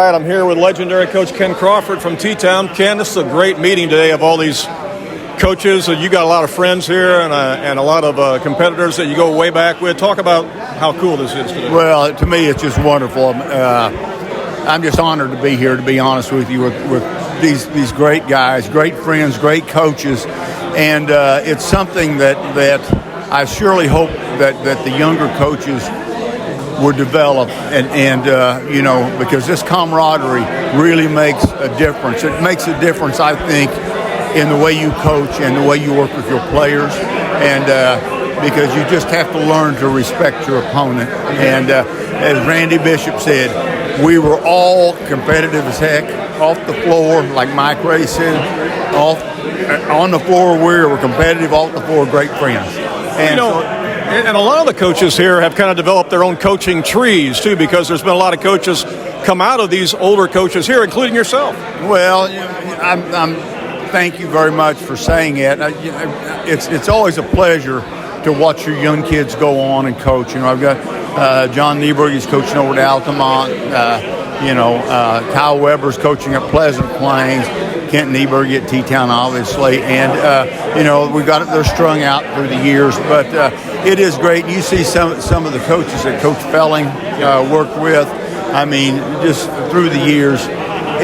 right, I'm here with legendary Coach Ken Crawford from T-Town. Ken, this is a great meeting today of all these coaches. You got a lot of friends here and a lot of competitors that you go way back with. Talk about how cool this is today. Well, to me, it's just wonderful. I'm just honored to be here, to be honest with you, with these great guys, great friends, great coaches. And it's something that I surely hope that the younger coaches would develop, and because this camaraderie really makes a difference. It makes a difference, I think, in the way you coach and the way you work with your players, and because you just have to learn to respect your opponent. And as Randy Bishop said, we were all competitive as heck off the floor, like Mike Ray said. On the floor, we were competitive. Off the floor, great friends. And and a lot of the coaches here have kind of developed their own coaching trees, too, because there's been a lot of coaches come out of these older coaches here, including yourself. Well, thank you very much for saying it. It's always a pleasure to watch your young kids go on and coach. I've got John Nieberg, he's coaching over at Altamont. Kyle Weber's coaching at Pleasant Plains. Kent Nieberg at T-Town, obviously. And, we've got it, they're strung out through the years. But it is great. You see some of the coaches that Coach Felling worked with. I mean, just through the years,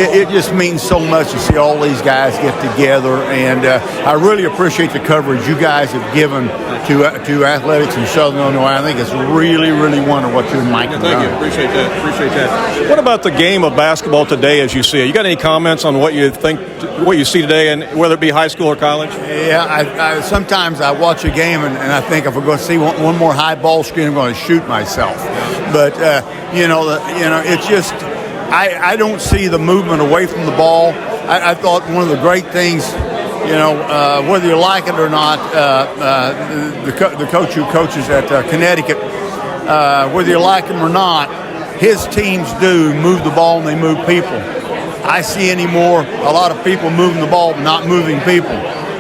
it just means so much to see all these guys get together. And I really appreciate the coverage you guys have given to athletics in Southern Illinois. I think it's really, really wonderful what you and Mike have done. Thank you. Appreciate that. What about the game of basketball today as you see it? You got any comments on what you think, what you see today, and whether it be high school or college? Yeah, I sometimes I watch a game and I think if I'm going to see one more high ball screen, I'm going to shoot myself. But, it's just – I don't see the movement away from the ball. I thought one of the great things, whether you like it or not, the coach who coaches at Connecticut, whether you like him or not, his teams do move the ball and they move people. I see anymore a lot of people moving the ball but not moving people.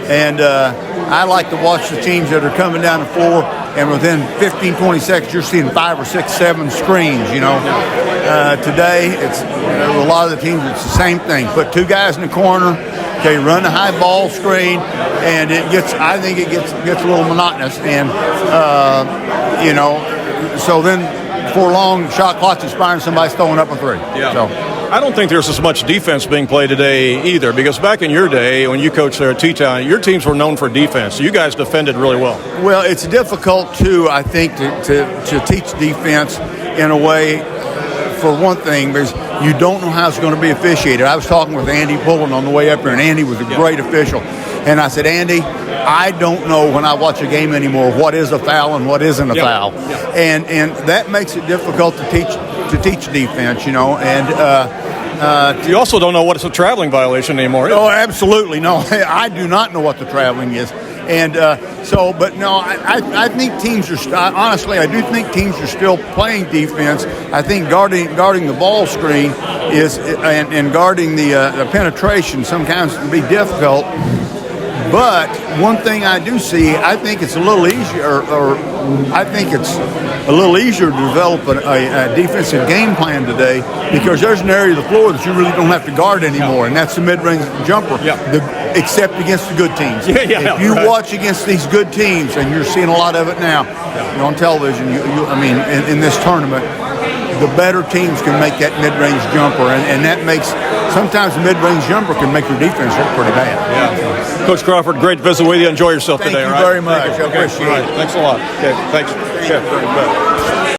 And I like to watch the teams that are coming down the floor, and within 15, 20 seconds, you're seeing 5 or 6, 7 screens, Today, it's a lot of the teams, it's the same thing. Put two guys in the corner, okay, run a high ball screen, and I think it gets a little monotonous. And, so then before long, shot clock's expiring, somebody's throwing up a three. Yeah. So I don't think there's as much defense being played today either, because back in your day when you coached there at T-Town, your teams were known for defense. You guys defended really well. Well, it's difficult, too, I think, to teach defense in a way, for one thing, because you don't know how it's going to be officiated. I was talking with Andy Pullen on the way up here, and Andy was a great official. And I said, Andy, I don't know when I watch a game anymore what is a foul and what isn't a foul. Yeah. And that makes it difficult to teach defense, And you also don't know what is a traveling violation anymore. Oh, absolutely. No, I do not know what the traveling is. And I think teams are honestly, I do think teams are still playing defense. I think guarding the ball screen is and guarding the penetration sometimes can be difficult. But one thing I do see, I think it's a little easier, to develop a defensive game plan today, because there's an area of the floor that you really don't have to guard anymore, and that's the mid-range jumper, except against the good teams. If you watch against these good teams, and you're seeing a lot of it now on television, in this tournament, the better teams can make that mid-range jumper, and that makes sometimes the mid-range jumper can make your defense look pretty bad. Yeah. Coach Crawford, great to visit with you. Enjoy yourself today. Thank you very much. I appreciate it. Thanks a lot. Okay, thanks.